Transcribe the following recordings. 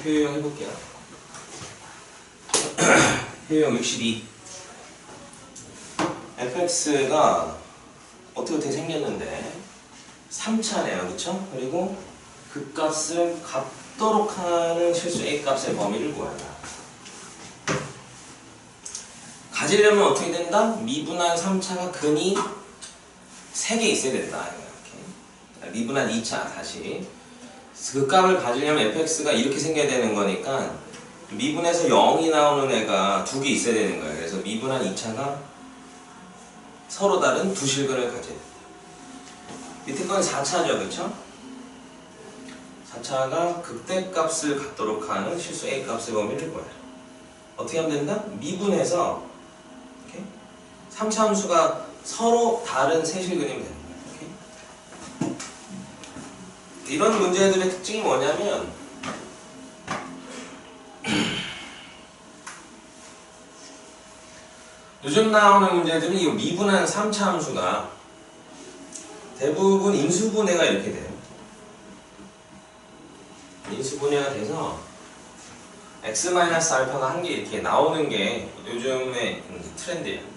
효용 해볼게요. 효용 62. fx가 어떻게 생겼는데 3차네요, 그쵸? 그리고 그 값을 같도록 하는 실수 a 값의 범위를 구하라. 가지려면 어떻게 된다? 미분한 3차가 근이 3개 있어야 된다. 이렇게. 미분한 2차 다시. 그 값을 가지려면 fx가 이렇게 생겨야 되는 거니까 미분에서 0이 나오는 애가 2개 있어야 되는 거예요. 그래서 미분한 2차가 서로 다른 두 실근을 가져야 돼. 밑에 건 4차죠, 그쵸? 4차가 극대값을 갖도록 하는 실수 a 값의 범위를 구해라. 어떻게 하면 된다? 미분해서 3차 함수가 서로 다른 세 실근이면 되는 거예요. 이런 문제들의 특징이 뭐냐면 요즘 나오는 문제들은 이 미분한 3차 함수가 대부분 인수분해가 이렇게 돼요. 인수분해가 돼서 x-알파가 한 개 이렇게 나오는 게 요즘의 트렌드예요.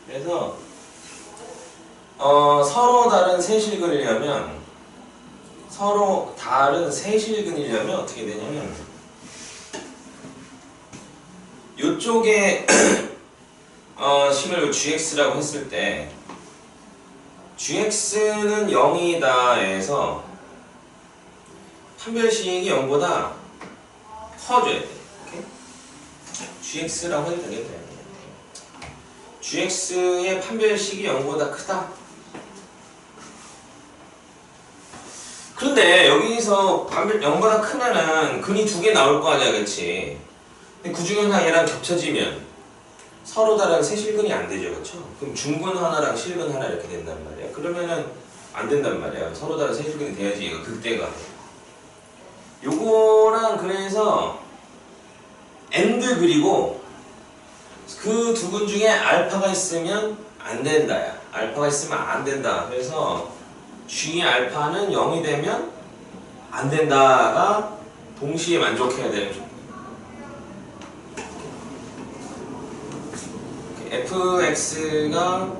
그래서 서로 다른 세실근이려면 어떻게 되냐면 요쪽에 식을 gx라고 했을 때 gx는 0이다 해서 판별식이 0보다 커져야 돼. 오케이? gx라고 해도 되겠네. gx의 판별식이 0보다 크다. 그런데 여기서 판별 0보다 크면은 근이 2개 나올 거 아니야, 그치? 근데 그 중에 하나 얘랑 겹쳐지면 서로 다른 세 실근이 안 되죠, 그쵸? 그럼 중근 하나랑 실근 하나 이렇게 된단 말이야. 그러면은 안 된단 말이야. 서로 다른 세 실근이 돼야지 얘가 극대가 돼. 요거랑 그래서 AND 그리고 그 두 근 중에 알파가 있으면 안 된다야. 알파가 있으면 안 된다. 그래서 G의 알파는 0이 되면 안 된다가 동시에 만족해야 되는 조건. fx가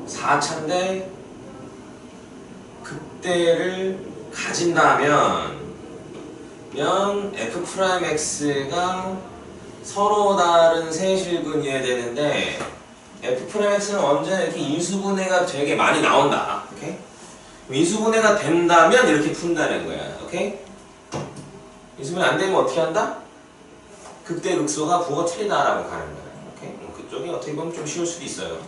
4차인데 극대를 가진다면 f'x가 서로 다른 세 실근이어야 되는데 f'x는 언제나 이렇게 인수분해가 되게 많이 나온다. 오케이? 인수분해가 된다면 이렇게 푼다는 거야. 오케이? 인수분해 안 되면 어떻게 한다? 극대 극소가 부호가 틀리다라고 가는 거야. 오케이? 그쪽이 어떻게 보면 좀 쉬울 수도 있어요.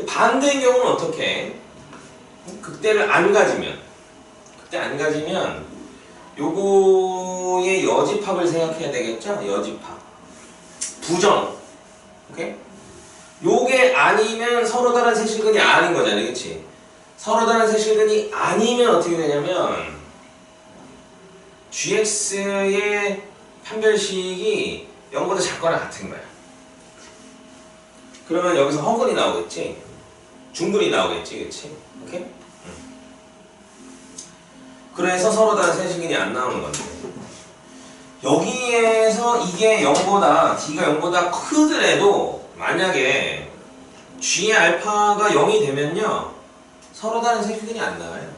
반대인 경우는 어떻게 해? 극대를 안 가지면 요거의 여집합을 생각해야 되겠죠? 여집합. 부정. 오케이? 요게 아니면 서로 다른 세실근이 아닌 거잖아요. 그치? 서로 다른 세실근이 아니면 어떻게 되냐면 gx의 판별식이 0보다 작거나 같은 거야. 그러면 여기서 허근이 나오겠지? 중근이 나오겠지? 그치? 오케이? 그래서 서로 다른 세실근이 안 나오는 건데 여기에서 이게 0보다 D가 0보다 크더라도 만약에 G의 알파가 0이 되면요 서로 다른 세실근이 안 나와요.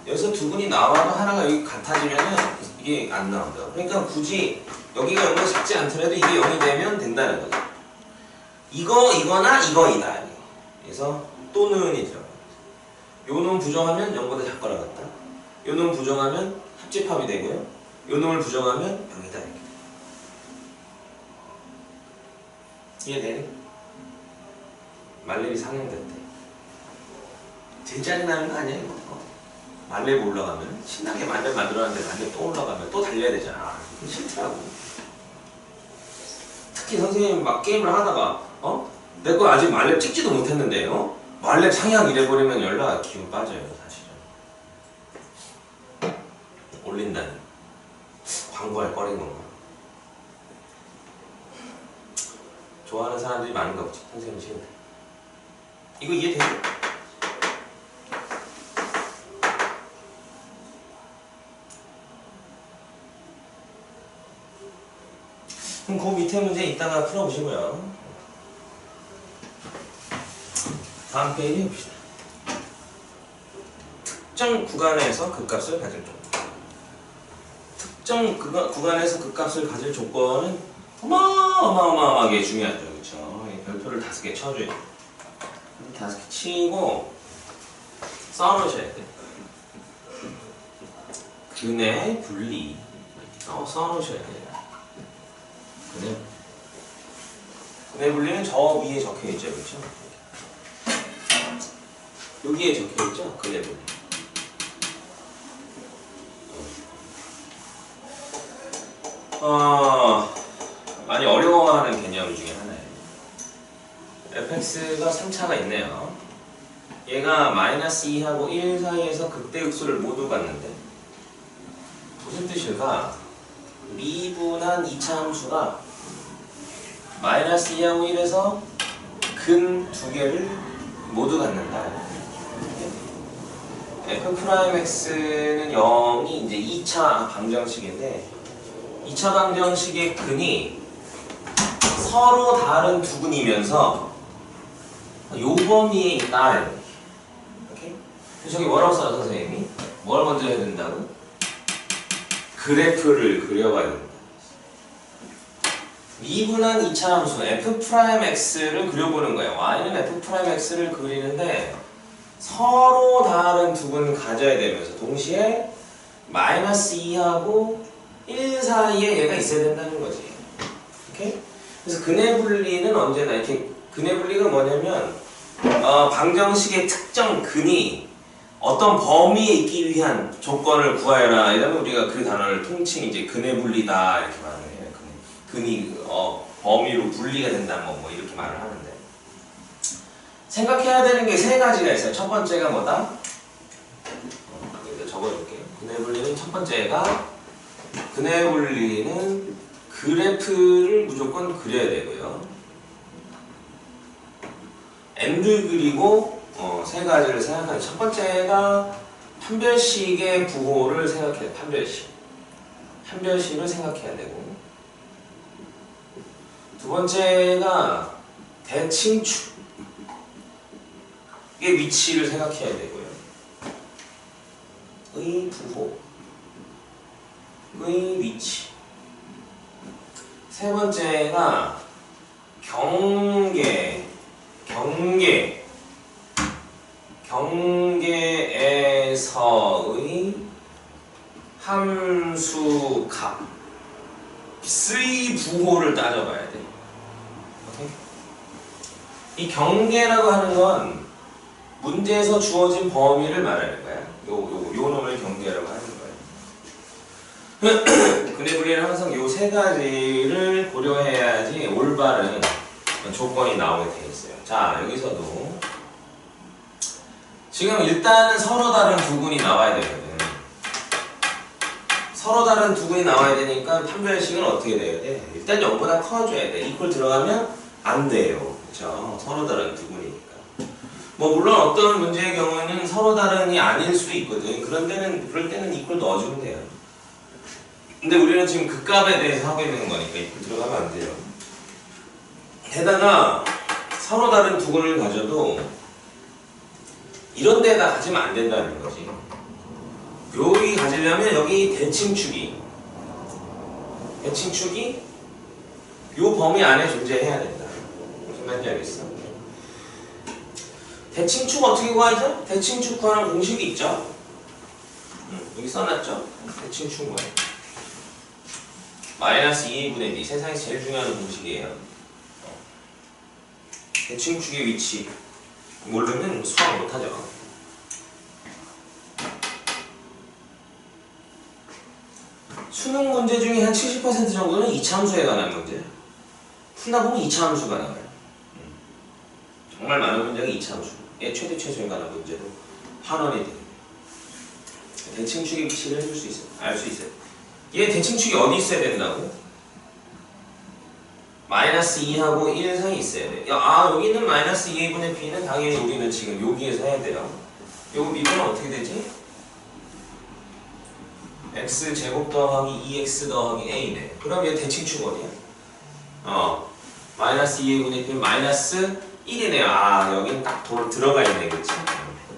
여기서 두 근이 나와도 하나가 여기 같아지면은 이게 안 나온다. 그러니까 굳이 여기가 0보다 작지 않더라도 이게 0이 되면 된다는 거죠. 이거나 이거이다. 그래서 또는이 들어가요. 요 놈 부정하면 0보다 작거나 같다. 요 놈 부정하면 합집합이 되고요. 요 놈을 부정하면 0이다. 이렇게. 이해되니? 말렙이 상향됐대. 제일 짜증나는 거 아니야 이거? 말렙 올라가면 신나게 말렙 만들어놨는데 말렙 또 올라가면 또 달려야 되잖아. 싫더라고. 특히 선생님 막 게임을 하다가 내 거 아직 말렙 찍지도 못했는데 말렙 상향 이래버리면 연락 기운 빠져요 사실은. 올린다는 광고할 거리는 건가? 좋아하는 사람들이 많은가 보지. 선생님 싫은데 이거 이해되죠? 밑에 문제 이따가 풀어보시고요. 다음 페이지 봅시다. 특정 구간에서 극값을 가질 조건. 특정 구간에서 극값을 가질 조건은 어마어마하게 중요하죠. 그렇죠? 별표를 5개 쳐줘야 돼요. 5개 치고 써놓으셔야 돼요. 근의 분리 써놓으셔야 돼요. 근의 분리는 저 위에 적혀있죠. 그렇죠? 여기에 적혀있죠? 근의 분리. 많이 어려워하는 개념 중에 하나예요. fx가 3차가 있네요. 얘가 마이너스 2하고 1 사이에서 극대극소를 모두 갖는데 무슨 뜻일까? 미분한 2차 함수가 마이너스 2하고 1에서 근 2개를 모두 갖는다. f'x는 0이 이제 2차 방정식인데 2차 방정식의 근이 서로 다른 두 근이면서 요 범위에 있다. 오케이? 저기 뭐라고 써요, 선생님이? 뭘 먼저 해야 된다고? 그래프를 그려봐야 된다. 미분한 2차 함수 f'x를 그려보는 거예요. y는 f'x를 그리는데 서로 다른 두 근 가져야 되면서 동시에 마이너스 2하고 1 사이에 얘가 있어야 된다는 거지. 오케이? 그래서 근의 분리는 언제나 이렇게 근의 분리가 뭐냐면 방정식의 특정 근이 어떤 범위에 있기 위한 조건을 구하여라. 이러면 우리가 그 단어를 통칭 이제 근의 분리다 이렇게 말을 해요. 근이 범위로 분리가 된다 뭐 이렇게 말을 하는데 생각해야 되는 게 3가지가 있어요. 첫 번째가 뭐다? 여기다 적어줄게요. 근의 분리는 첫 번째가 근의 분리는 그래프를 무조건 그려야 되고요. 엔드 그리고 3가지를 생각하는 첫 번째가 판별식의 부호를 생각해야 돼. 판별식을 생각해야 되고 두 번째가 대칭축의 위치를 생각해야 되고요. 의 부호의 위치. 세 번째가 경계에서의 함수 값의 부호를 따져봐야 돼. 오케이? 이 경계라고 하는 건 문제에서 주어진 범위를 말하는 거야. 요 놈을 경계라고 하는 거예요. 근데 우리는 항상 요 3가지를 고려해야지 올바른 조건이 나오게 되어 있어요. 자, 여기서도 지금 일단은 서로 다른 두 근이 나와야 되거든. 서로 다른 두 근이 나와야 되니까 판별식은 어떻게 돼야 돼? 일단 0보다 커져야 돼. 이퀄 들어가면 안 돼요. 그렇죠? 서로 다른 두 근이니까. 뭐 물론 어떤 문제의 경우에는 서로 다른이 아닐 수도 있거든. 그럴 때는 이퀄 넣어주면 돼요. 근데 우리는 지금 극값에 대해서 하고 있는 거니까 이퀄 들어가면 안 돼요. 게다가 서로 다른 두 근을 가져도 이런 데다 가지면 안 된다는 거지. 여기 가지려면 여기 대칭축이 요 범위 안에 존재해야 된다. 무슨 말인지 알겠어? 대칭축 어떻게 구하죠? 대칭축 구하는 공식이 있죠? 여기 써놨죠? 대칭축 뭐예요? 마이너스 2분의 b. 세상에서 제일 중요한 공식이에요. 대칭축의 위치 모르면 수학 못하죠. 수능 문제 중에 한 70% 정도는 2차 함수에 관한 문제. 풀다 보면 2차 함수가 나와요. 정말 많은 문제가 2차 함수의 최대 최소에 관한 문제로 환원이 돼요. 대칭축의 위치를 해줄 수 있어요. 알 수 있어요. 얘 대칭축이 어디 있어야 된다고? 마이너스 2하고 1 사이 있어야 돼. 여기 있는 마이너스 2분의 b는 당연히 우리는 지금 여기에서 해야 돼요. 요거 미분은 어떻게 되지? x제곱 더하기 2x 더하기 a네. 그럼 얘 대칭축 어디야? 마이너스 2의 분의 마이너스 1이네요. 아, 여긴 딱 들어가 있네, 그치?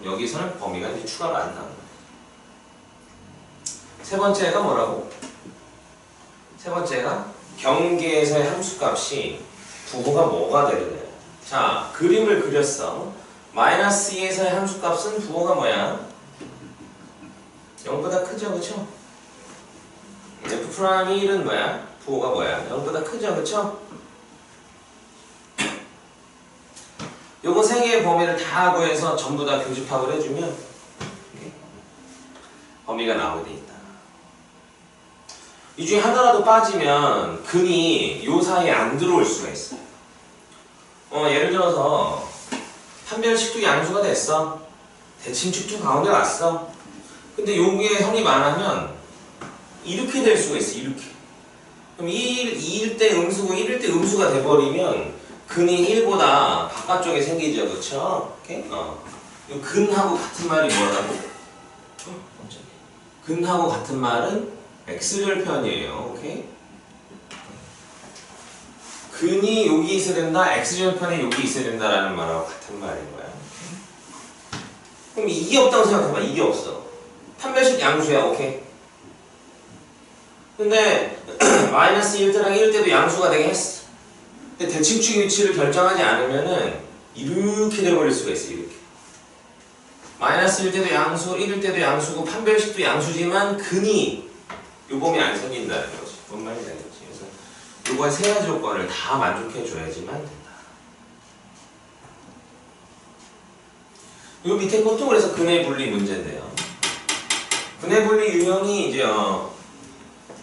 여기서는 범위가 이제 추가가 안 나오네. 세 번째가 뭐라고? 세 번째가 경계에서의 함수값이 부호가 뭐가 되느냐. 자, 그림을 그렸어. 마이너스 2에서의 함수값은 부호가 뭐야? 0보다 크죠, 그쵸? F'1은 뭐야? 부호가 뭐야? 0보다 크죠, 그쵸? 요거 세 개의 범위를 다 구해서 전부 다 교집합을 해주면 범위가 나오게 돼 있다. 이 중에 하나라도 빠지면 근이 요 사이에 안 들어올 수가 있어. 예를 들어서 판별식도 양수가 됐어. 대칭축도 가운데 왔어. 근데 여기에 선이 많으면 이렇게 될 수가 있어. 이렇게. 그럼 2일 때 음수고 1일 때 음수가 돼버리면 근이 1보다 바깥쪽에 생기죠. 그쵸? 오케이? 근하고 같은 말이 뭐라고? 근하고 같은 말은 x절편이에요. 오케이? 근이 여기 있어야 된다, x절편에 여기 있어야 된다라는 말하고 같은 말인 거야. 그럼 이게 없다고 생각해봐. 이게 없어. 판별식 양수야. 오케이? 근데 마이너스 1 때랑 1 때도 양수가 되게 했어. 근데 대칭축 위치를 결정하지 않으면은 이렇게 돼버릴 수가 있어. 이렇게. 마이너스 1 때도 양수, 1일 때도 양수고 판별식도 양수지만 근이 요 범위 안 생긴다는 거지. 뭔 말인지 알겠지? 그래서 요거의 세 가지 조건을 다 만족해 줘야지만 된다. 요 밑에 것도 그래서 근의 분리 문제인데요. 근의 분리 유형이 이제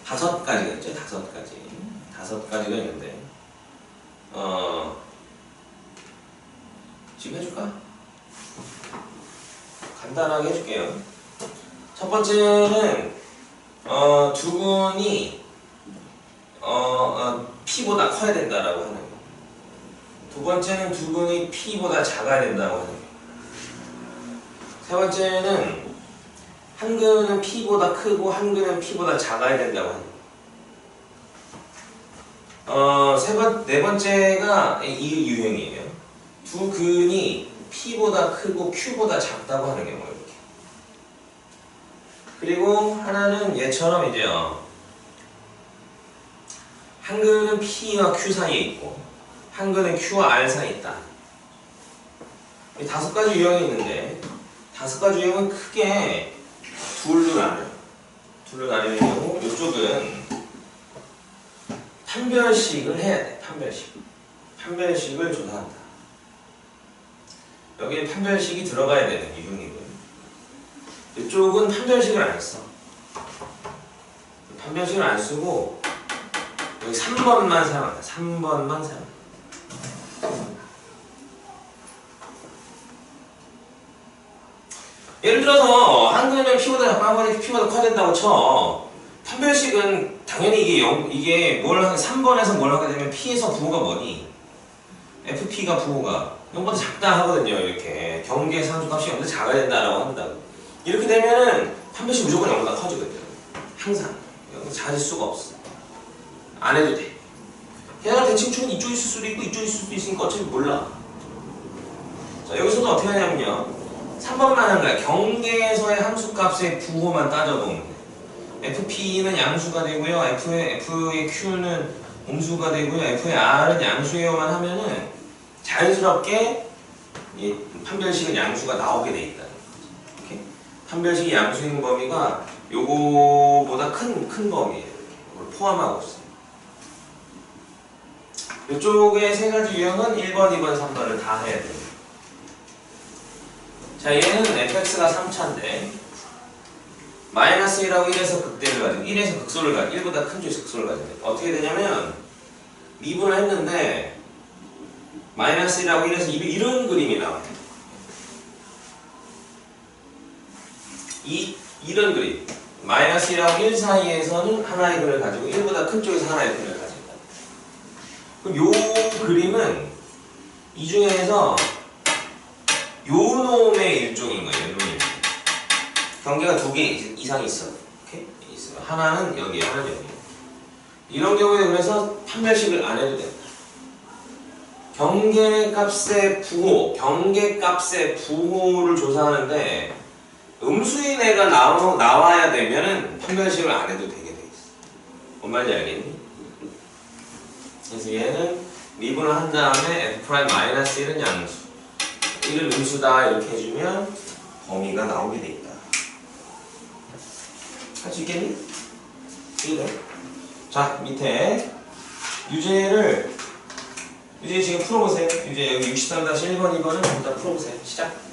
5가지가 있죠. 5가지가 있는데 지금 해줄까? 간단하게 해줄게요. 첫 번째는 두근이 P보다 커야 된다라고 하는 거. 두 번째는 두근이 P보다 작아야 된다고 하는 거. 세 번째는 한 근은 P보다 크고 한 근은 P보다 작아야 된다고 하는 거. 네 번째가 이 유형이에요. 두 근이 P보다 크고 Q보다 작다고 하는 경우 이렇게. 그리고 하나는 얘처럼 이제 한 근은 P와 Q 사이에 있고 한 근은 Q와 R 사이에 있다. 이 5가지 유형이 있는데 5가지 유형은 크게 둘로 나뉘는 경우 이쪽은 판별식을 해야 돼. 판별식을 조사한다. 여기에 판별식이 들어가야 되는 유형이고요. 이쪽은 판별식을 안 써. 판별식을 안 쓰고 여기 3번만 사용한다. 3번만 사용한다. 예를 들어서 한 근이면 P보다 작고 P보다 커야 된다고 쳐. 판별식은 당연히 이게 뭘 하게 3번에서 뭘 하게 되면 P에서 부호가 뭐니? FP가 부호가 0보다 작다 하거든요. 이렇게 경계 상수값이 0보다 작아야 된다라고 한다고. 이렇게 되면은 판별식 무조건 0보다 커지거든요. 항상 찾을 수가 없어. 안 해도 돼. 게다가 대칭축은 이쪽에 있을 수도 있고 이쪽에 있을 수도 있으니까 어차피 몰라. 자, 여기서도 어떻게 하냐면요. 3번만 하는 거야. 경계에서의 함수값의 부호만 따져보면 돼. FP는 양수가 되고요. F의 Q는 음수가 되고요. F의 R은 양수예요만 하면은 자연스럽게 이 판별식은 양수가 나오게 돼 있다. 오케이? 판별식이 양수인 범위가 요거보다 큰 범위예요. 이걸 포함하고 있어요. 이쪽의 세 가지 유형은 1번, 2번, 3번을 다 해야 돼요. 자, 얘는 fx가 3차인데 마이너스 1하고 1에서 극대를 가지고 1에서 극소를 가지고 1보다 큰 쪽에서 극소를 가지고 어떻게 되냐면 미분을 했는데 마이너스 1하고 1에서 이런 그림이 나와요. 이런 그림. 마이너스 1하고 1 사이에서는 하나의 근을 가지고 1보다 큰 쪽에서 하나의 근을 가진다. 그럼 요 그림은 이 중에서 요 놈의 일종인 거예요. 요 놈의 일종. 경계가 2개 이상 있어. 오케이? 있어. 하나는 여기, 하나는 여기. 이런 경우에 그래서 판별식을 안 해도 돼. 경계값의 부호를 조사하는데 음수인 애가 나와야 되면은 판별식을 안 해도 되게 돼 있어. 뭔 말인지 알겠니? 그래서 얘는 미분을 한 다음에 f'-1은 양수, 1은 음수다 이렇게 해주면 범위가 나오게 돼 있다. 할 수 있겠니? 이래. 자, 밑에 유제 지금 풀어보세요. 유제 여기 63-1번, 2번은 일단 풀어보세요. 시작.